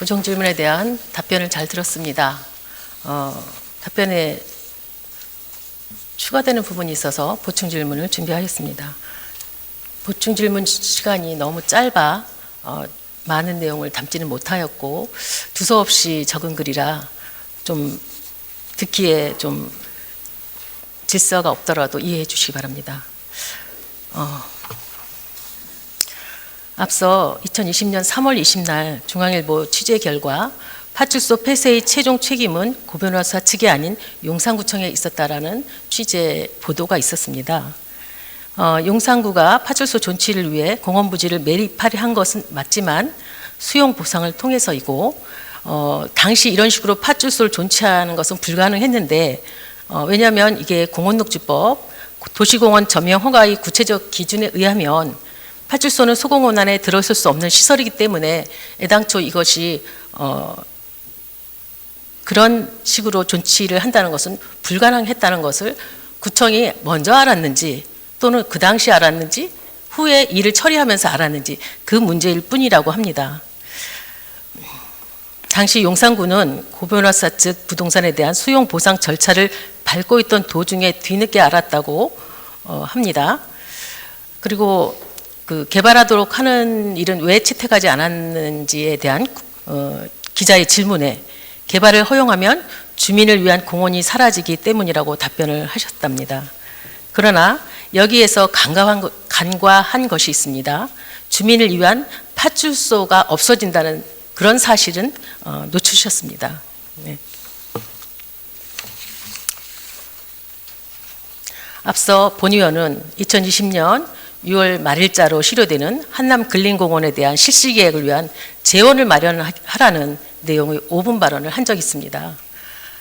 고정 질문에 대한 답변을 잘 들었습니다. 답변에 추가되는 부분이 있어서 보충 질문을 준비하였습니다. 보충 질문 시간이 너무 짧아 많은 내용을 담지는 못하였고 두서없이 적은 글이라 좀 듣기에 좀 질서가 없더라도 이해해 주시기 바랍니다. 앞서 2020년 3월 20날 중앙일보 취재 결과 파출소 폐쇄의 최종 책임은 고 변호사 측이 아닌 용산구청에 있었다라는 취재 보도가 있었습니다. 용산구가 파출소 존치를 위해 공원 부지를 매립하려 한 것은 맞지만 수용 보상을 통해서이고 당시 이런 식으로 파출소를 존치하는 것은 불가능했는데 왜냐하면 이게 공원녹지법 도시공원 점용 허가의 구체적 기준에 의하면 파출소는 소공원 안에 들어설 수 없는 시설이기 때문에 애당초 이것이 그런 식으로 존치를 한다는 것은 불가능했다는 것을 구청이 먼저 알았는지 또는 그 당시 알았는지 후에 일을 처리하면서 알았는지 그 문제일 뿐이라고 합니다. 당시 용산구는 고 변호사 측 부동산에 대한 수용 보상 절차를 밟고 있던 도중에 뒤늦게 알았다고 합니다. 그리고 그 개발하도록 하는 일은 왜 채택하지 않았는지에 대한 기자의 질문에 개발을 허용하면 주민을 위한 공원이 사라지기 때문이라고 답변을 하셨답니다. 그러나 여기에서 간과한 것이 있습니다. 주민을 위한 파출소가 없어진다는 그런 사실은 놓치셨습니다. 네. 앞서 본 의원은 2020년 6월 말일자로 실효되는 한남 근린공원에 대한 실시 계획을 위한 재원을 마련하라는 내용의 5분 발언을 한 적이 있습니다.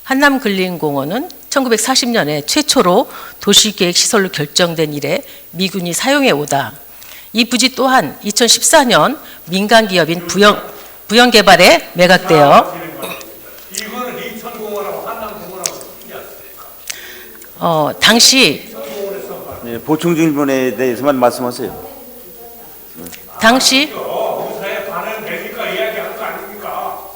한남 근린공원은 1940년에 최초로 도시계획 시설로 결정된 이래 미군이 사용해 오다. 이 부지 또한 2014년 민간기업인 부영개발에 매각되어 이거는 인천공원하고 한남공원하고 당시 네, 보충 질문에 대해서만 말씀하세요. 당시 의사의 반은 내니까 이야기한 거 아닙니까?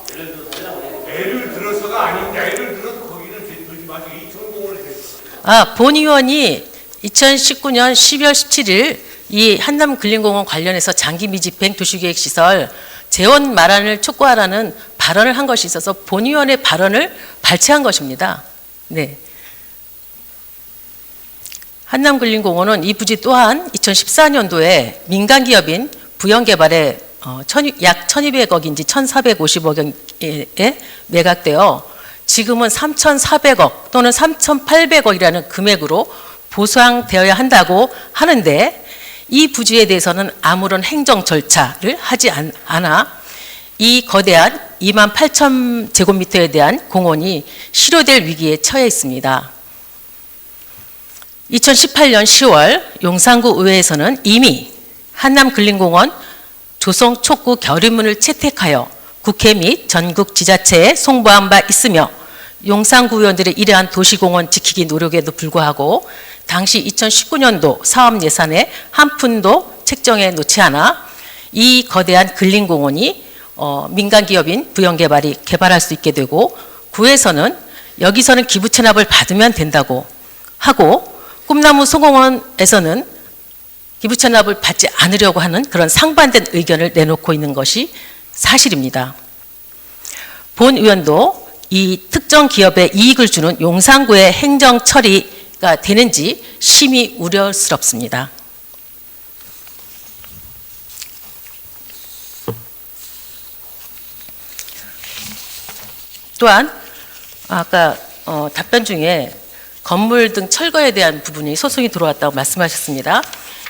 예를 들어서가 아닌데 예를 들어서 거기는 들지 마시고 인천공원에 대해서. 본 의원이 2019년 12월 17일 이 한남 근린공원 관련해서 장기 미집행 도시계획시설 재원 마련을 촉구하라는 발언을 한 것이 있어서 본 의원의 발언을 발췌한 것입니다. 네. 한남 근린공원은 이 부지 또한 2014년도에 민간기업인 부영개발에 약 1200억인지 1450억에 매각되어 지금은 3400억 또는 3800억이라는 금액으로 보상되어야 한다고 하는데 이 부지에 대해서는 아무런 행정 절차를 하지 않아 이 거대한 28,000제곱미터에 대한 공원이 실효될 위기에 처해 있습니다. 2018년 10월 용산구 의회에서는 이미 한남 근린공원 조성 촉구 결의문을 채택하여 국회 및 전국 지자체에 송부한 바 있으며 용산구 의원들의 이러한 도시공원 지키기 노력에도 불구하고 당시 2019년도 사업 예산에 한 푼도 책정해 놓지 않아 이 거대한 근린공원이 민간기업인 부영개발이 개발할 수 있게 되고 구에서는 여기서는 기부 체납을 받으면 된다고 하고 꿈나무 소공원에서는 기부 체납을 받지 않으려고 하는 그런 상반된 의견을 내놓고 있는 것이 사실입니다. 본 의원도 이 특정 기업에 이익을 주는 용산구의 행정 처리가 되는지 심히 우려스럽습니다. 또한 아까 답변 중에 건물 등 철거에 대한 부분이 소송이 들어왔다고 말씀하셨습니다.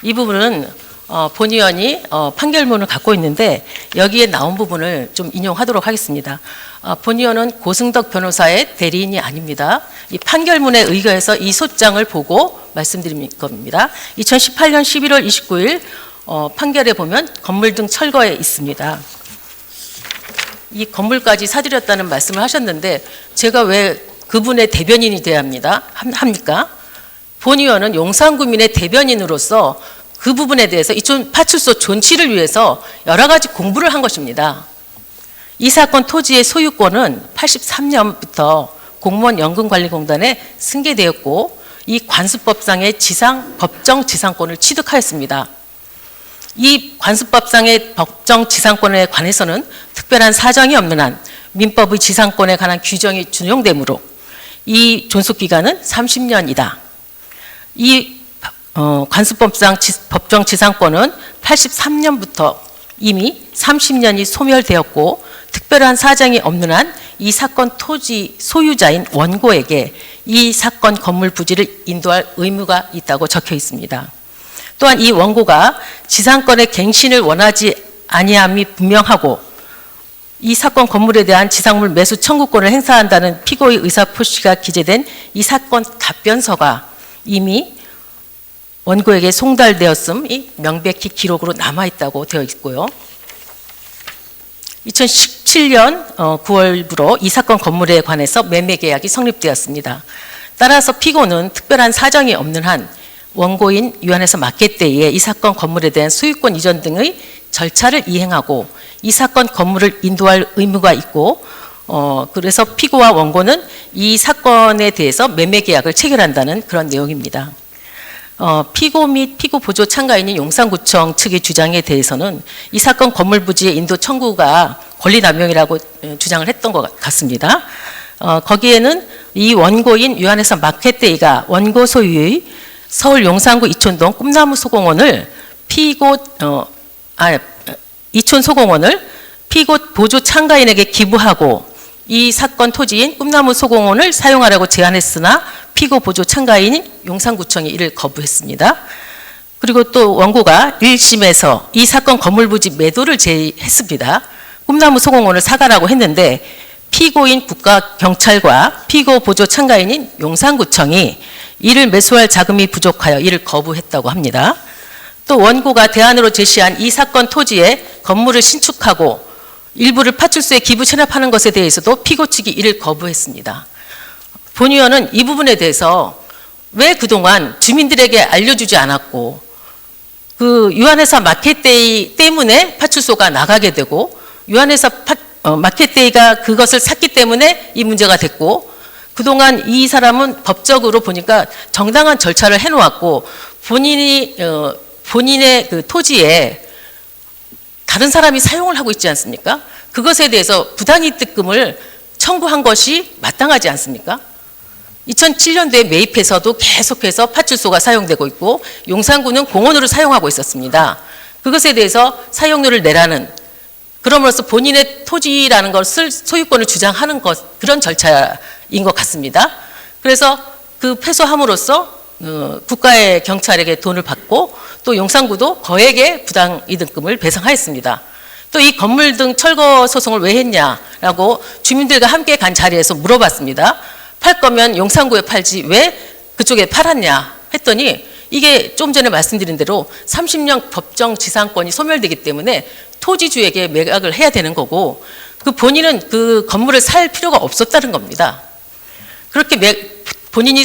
이 부분은 본 의원이 판결문을 갖고 있는데 여기에 나온 부분을 좀 인용하도록 하겠습니다. 본 의원은 고승덕 변호사의 대리인이 아닙니다. 이 판결문에 의거해서 이 소장을 보고 말씀드릴 겁니다. 2018년 11월 29일 판결에 보면 건물 등 철거에 있습니다. 이 건물까지 사들였다는 말씀을 하셨는데 제가 왜 그분의 대변인이 돼야 합니까? 본 의원은 용산구민의 대변인으로서 그 부분에 대해서 이 파출소 존치를 위해서 여러 가지 공부를 한 것입니다. 이 사건 토지의 소유권은 83년부터 공무원 연금관리공단에 승계되었고 이 관수법상의 법정 지상권을 취득하였습니다. 이 관수법상의 법정 지상권에 관해서는 특별한 사정이 없는 한 민법의 지상권에 관한 규정이 준용되므로 이 존속기간은 30년이다. 이 관수법상 법정 지상권은 83년부터 이미 30년이 소멸되었고 특별한 사정이 없는 한 이 사건 토지 소유자인 원고에게 이 사건 건물 부지를 인도할 의무가 있다고 적혀 있습니다. 또한 이 원고가 지상권의 갱신을 원하지 아니함이 분명하고 이 사건 건물에 대한 지상물 매수 청구권을 행사한다는 피고의 의사표시가 기재된 이 사건 답변서가 이미 원고에게 송달되었음이 명백히 기록으로 남아있다고 되어 있고요. 2017년 9월부로 이 사건 건물에 관해서 매매계약이 성립되었습니다. 따라서 피고는 특별한 사정이 없는 한 원고인 유한에서 마켓데이에 이 사건 건물에 대한 소유권 이전 등의 절차를 이행하고 이 사건 건물을 인도할 의무가 있고 그래서 피고와 원고는 이 사건에 대해서 매매계약을 체결한다는 그런 내용입니다. 피고 및 피고 보조 참가인인 용산구청 측의 주장에 대해서는 이 사건 건물 부지의 인도 청구가 권리남용이라고 주장을 했던 것 같습니다. 거기에는 이 원고인 유한에서 마켓데이가 원고 소유의 서울 용산구 이촌동 꿈나무 소공원을 이촌 소공원을 피고 보조 참가인에게 기부하고 이 사건 토지인 꿈나무 소공원을 사용하라고 제안했으나 피고 보조 참가인인 용산구청이 이를 거부했습니다. 그리고 또 원고가 1심에서 이 사건 건물 부지 매도를 제의했습니다. 꿈나무 소공원을 사가라고 했는데 피고인 국가경찰과 피고 보조 참가인인 용산구청이 이를 매수할 자금이 부족하여 이를 거부했다고 합니다. 또 원고가 대안으로 제시한 이 사건 토지에 건물을 신축하고 일부를 파출소에 기부 체납하는 것에 대해서도 피고 측이 이를 거부했습니다. 본의원은 이 부분에 대해서 왜 그동안 주민들에게 알려주지 않았고 그 유한회사 마켓데이 때문에 파출소가 나가게 되고 유한회사 마켓데이가 그것을 샀기 때문에 이 문제가 됐고 그동안 이 사람은 법적으로 보니까 정당한 절차를 해놓았고 본인의 그 토지에 다른 사람이 사용을 하고 있지 않습니까? 그것에 대해서 부당이득금을 청구한 것이 마땅하지 않습니까? 2007년도에 매입해서도 계속해서 파출소가 사용되고 있고 용산구는 공원으로 사용하고 있었습니다. 그것에 대해서 사용료를 내라는 그럼으로써 본인의 토지라는 것을 소유권을 주장하는 그런 절차인 것 같습니다. 그래서 그 패소함으로써 국가의 경찰에게 돈을 받고 또 용산구도 거액의 부당이득금을 배상하였습니다. 또 이 건물 등 철거 소송을 왜 했냐라고 주민들과 함께 간 자리에서 물어봤습니다. 팔 거면 용산구에 팔지 왜 그쪽에 팔았냐 했더니 이게 좀 전에 말씀드린 대로 30년 법정 지상권이 소멸되기 때문에 토지주에게 매각을 해야 되는 거고 그 본인은 그 건물을 살 필요가 없었다는 겁니다. 그렇게 본인이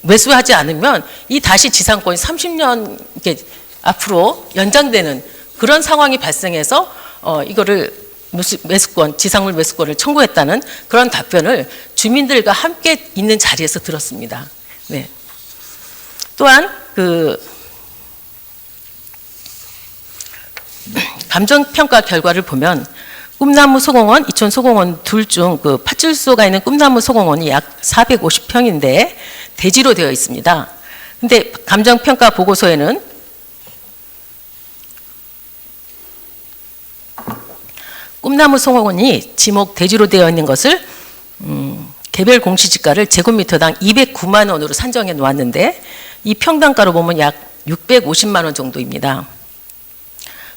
매수하지 않으면 이 다시 지상권이 30년 이렇게 앞으로 연장되는 그런 상황이 발생해서 이거를 매수권, 지상물 매수권을 청구했다는 그런 답변을 주민들과 함께 있는 자리에서 들었습니다. 네. 또한 감정평가 결과를 보면 꿈나무 소공원, 이촌 소공원 둘 중 그 파출소가 있는 꿈나무 소공원이 약 450평인데 대지로 되어 있습니다. 근데 감정평가 보고서에는 꿈나무 소공원이 지목 대지로 되어 있는 것을 개별 공시지가를 제곱미터당 209만 원으로 산정해 놓았는데 이 평당가로 보면 약 650만 원 정도입니다.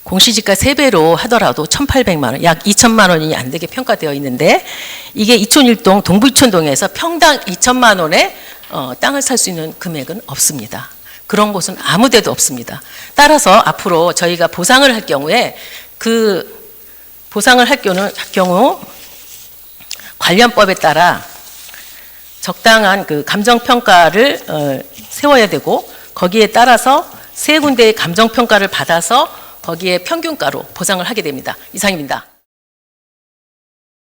공시지가 3배로 하더라도 1,800만 원, 약 2천만 원이 안 되게 평가되어 있는데 이게 이촌 1동 동부이촌동에서 평당 2천만 원에 땅을 살 수 있는 금액은 없습니다. 그런 곳은 아무 데도 없습니다. 따라서 앞으로 저희가 보상을 할 경우에 보상을 할 경우 관련법에 따라 적당한 그 감정평가를 세워야 되고 거기에 따라서 세 군데의 감정평가를 받아서 거기에 평균가로 보상을 하게 됩니다. 이상입니다.